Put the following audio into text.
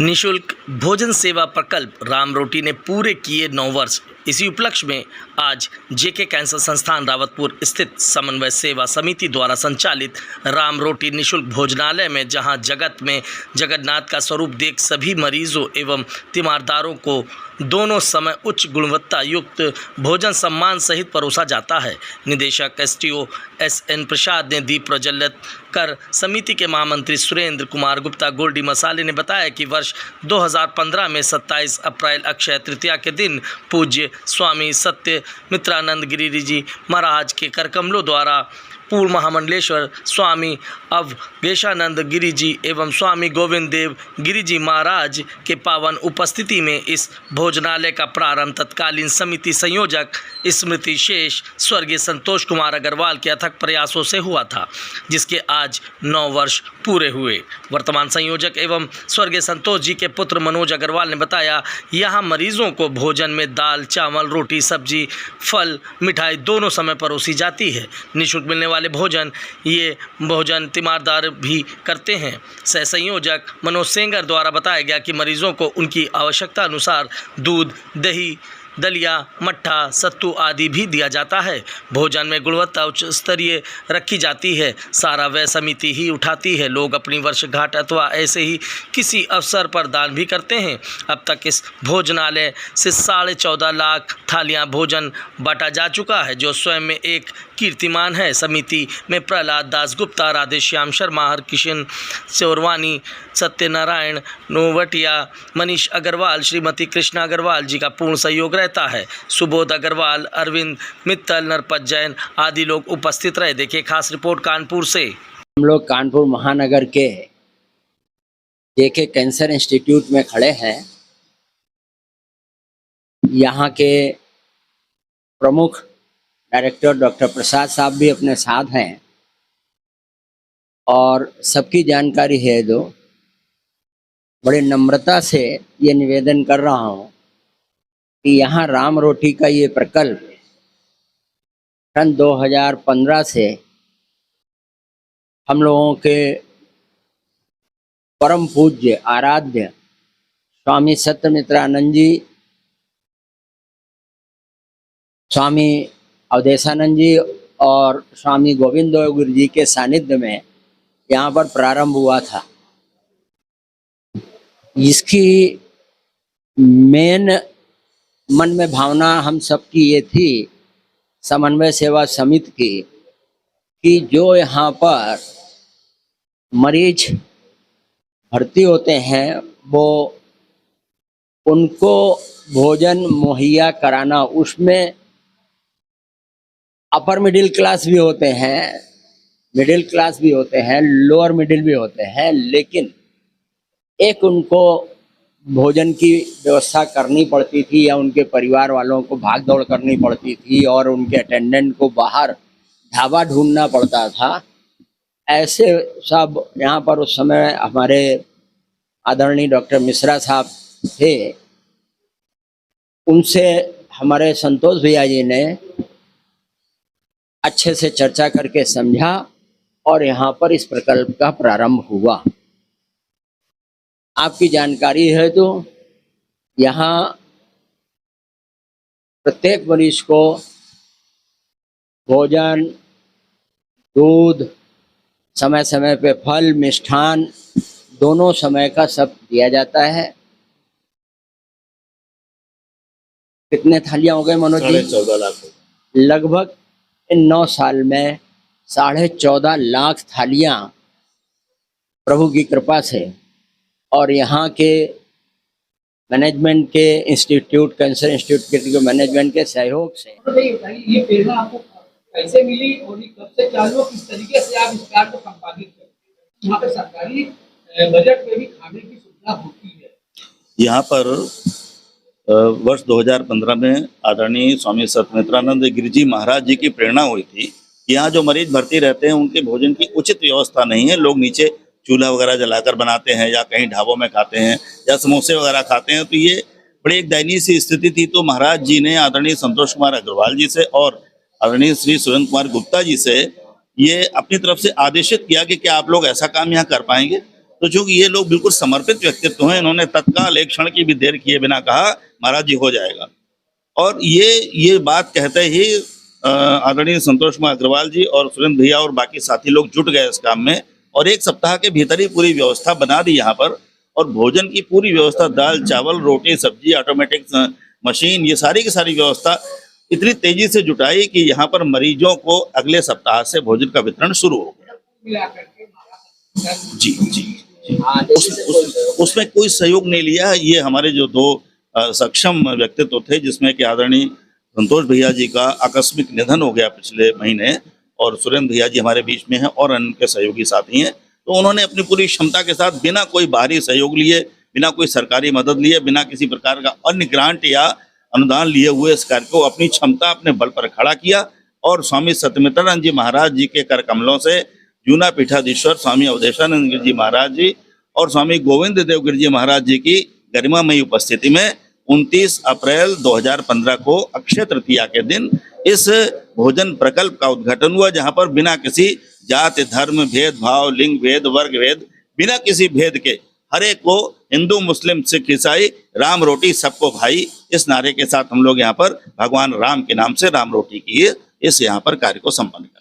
निःशुल्क भोजन सेवा प्रकल्प राम रोटी ने पूरे किए 9 वर्ष। इसी उपलक्ष्य में आज जेके कैंसर संस्थान रावतपुर स्थित समन्वय सेवा समिति द्वारा संचालित राम रोटी निःशुल्क भोजनालय में, जहां जगत में जगन्नाथ का स्वरूप देख सभी मरीजों एवं तीमारदारों को दोनों समय उच्च गुणवत्ता युक्त भोजन सम्मान सहित परोसा जाता है। निदेशक एसटीओ एसएन प्रसाद ने दीप प्रज्वलित कर समिति के महामंत्री सुरेंद्र कुमार गुप्ता गोल्डी मसाले ने बताया कि वर्ष 2015 में 27 अप्रैल अक्षय तृतीया के दिन पूज्य स्वामी सत्य मित्रानंद गिरि जी महाराज के करकमलों द्वारा पूर्व महामंडलेश्वर स्वामी अवधेशानंद गिरि जी एवं स्वामी गोविंद देव गिरि जी महाराज के पावन उपस्थिति में इस भोजनालय का प्रारंभ तत्कालीन समिति संयोजक स्मृति शेष स्वर्गीय संतोष कुमार अग्रवाल के अथक प्रयासों से हुआ था, जिसके आज 9 वर्ष पूरे हुए। वर्तमान संयोजक एवं स्वर्गीय संतोष जी के पुत्र मनोज अग्रवाल ने बताया, यहाँ मरीजों को भोजन में दाल चावल रोटी सब्जी फल मिठाई दोनों समय परोसी जाती है। निःशुल्क मिलने वाले ये भोजन तीमारदार भी करते हैं। सह संयोजक मनोज सेंगर द्वारा बताया गया कि मरीजों को उनकी आवश्यकता अनुसार दूध दही दलिया मट्ठा सत्तू आदि भी दिया जाता है। भोजन में गुणवत्ता उच्च स्तरीय रखी जाती है। सारा व्यय समिति ही उठाती है। लोग अपनी वर्षगांठ अथवा ऐसे ही किसी अवसर पर दान भी करते हैं। अब तक इस भोजनालय से 14.5 लाख थालियां भोजन बांटा जा चुका है, जो स्वयं में एक कीर्तिमान है। समिति में प्रहलाद दास गुप्ता, राधेश्याम शर्मा, हरकिशन चौरवानी, सत्यनारायण नोवटिया, मनीष अग्रवाल, श्रीमती कृष्णा अग्रवाल जी का पूर्ण सहयोग रहता है। सुबोध अग्रवाल, अरविंद मित्तल, नरपत जैन आदि लोग उपस्थित रहे। देखिए खास रिपोर्ट कानपुर से। हम लोग कानपुर महानगर के जेके कैंसर इंस्टीट्यूट में खड़े हैं। यहाँ के प्रमुख डायरेक्टर डॉक्टर प्रसाद साहब भी अपने साथ हैं और सबकी जानकारी है। बड़े नम्रता से ये निवेदन कर रहा हूँ कि यहाँ राम रोटी का ये प्रकल्प सन 2015 से हम लोगों के परम पूज्य आराध्य स्वामी सत्यमित्रानंद जी, स्वामी अवधेशानंद जी और स्वामी गोविंद देव गिरि जी के सानिध्य में यहाँ पर प्रारंभ हुआ था। इसकी मेन मन में भावना हम सबकी ये थी, समन्वय सेवा समिति की, कि जो यहाँ पर मरीज भर्ती होते हैं वो उनको भोजन मुहैया कराना, उसमें अपर मिडिल क्लास भी होते हैं, मिडिल क्लास भी होते हैं, लोअर मिडिल भी होते हैं, लेकिन एक उनको भोजन की व्यवस्था करनी पड़ती थी या उनके परिवार वालों को भाग दौड़ करनी पड़ती थी और उनके अटेंडेंट को बाहर ढाबा ढूंढना पड़ता था। ऐसे सब यहाँ पर उस समय हमारे आदरणीय डॉक्टर मिश्रा साहब थे। उनसे हमारे संतोष भैया जी ने अच्छे से चर्चा करके समझा और यहाँ पर इस प्रकल्प का प्रारंभ हुआ। आपकी जानकारी है तो यहाँ प्रत्येक मरीज को भोजन, दूध, समय समय पे फल, मिष्ठान दोनों समय का सब दिया जाता है। कितने थालियां हो गए मनोज जी? 14.5 लाख। लगभग इन 9 साल में 14.5 लाख थालियां प्रभु की कृपा से और यहाँ के मैनेजमेंट के इंस्टीट्यूट, कैंसर इंस्टीट्यूट के मैनेजमेंट के सहयोग से। ये प्रेरणा आपको कैसे मिली और ये कब से चालू हो, किस तरीके से आप इस कार्य को संपादित करते हैं? यहाँ पे सरकारी बजट में भी खाने की सुविधा होती है। यहाँ पर वर्ष 2015 में आदरणीय स्वामी सत्यमित्रानंद गिरि जी महाराज जी की प्रेरणा हुई थी। यहाँ जो मरीज भर्ती रहते हैं उनके भोजन की उचित व्यवस्था नहीं है। लोग नीचे चूल्हा वगैरह जलाकर बनाते हैं या कहीं ढाबों में खाते हैं या समोसे वगैरह खाते हैं, तो ये बड़ी एक दयनीय सी स्थिति थी। तो महाराज जी ने आदरणीय संतोष कुमार अग्रवाल जी से और आदरणीय श्री सुरेंद्र कुमार गुप्ता जी से ये अपनी तरफ से आदेशित किया कि क्या आप लोग ऐसा काम यहाँ कर पाएंगे। तो चूंकि ये लोग बिल्कुल समर्पित व्यक्तित्व हैं, इन्होंने तत्काल एक क्षण की भी देर किए बिना कहा महाराज जी हो जाएगा। और ये बात कहते ही आदरणीय संतोष कुमार अग्रवाल जी और सुरेंद्र भैया और बाकी साथी लोग जुट गए इस काम में, और एक सप्ताह के भीतर ही पूरी व्यवस्था बना दी यहाँ पर। और भोजन की पूरी व्यवस्था, दाल चावल रोटी सब्जी, ऑटोमेटिक मशीन, ये सारी की सारी व्यवस्था इतनी तेजी से जुटाई कि यहाँ पर मरीजों को अगले सप्ताह से भोजन का वितरण शुरू हो गया। मिलाकर के महाराष्ट्र जी जी जी। उसमें कोई सहयोग नहीं लिया। ये हमारे जो दो सक्षम व्यक्तित्व थे, जिसमें कि आदरणीय संतोष भैया जी का आकस्मिक निधन हो गया पिछले महीने, और सुरेंद्र भैया जी हमारे बीच में हैं और उनके सहयोगी साथी हैं, तो उन्होंने अपनी पूरी क्षमता के साथ बिना कोई बाहरी सहयोग लिए, बिना कोई सरकारी मदद लिए, बिना किसी प्रकार का अन्य ग्रांट या अनुदान लिए हुए इस कार्य को अपनी क्षमता, अपने बल पर खड़ा किया। और स्वामी सत्यमित्रानंद जी महाराज जी के कर कमलों से जूना पीठाधीश्वर स्वामी अवधेशानंद गिरि जी महाराज जी और स्वामी गोविंद देव गिरि जी महाराज जी की गरिमामयी उपस्थिति में 29 अप्रैल 2015 को अक्षय तृतीया के दिन इस भोजन प्रकल्प का उद्घाटन हुआ, जहां पर बिना किसी जाति धर्म भेदभाव, लिंग भेद, वर्ग भेद, बिना किसी भेद के हर एक को, हिंदू मुस्लिम सिख ईसाई, राम रोटी सबको भाई, इस नारे के साथ हम लोग यहाँ पर भगवान राम के नाम से राम रोटी की इस यहाँ पर कार्य को संपन्न कर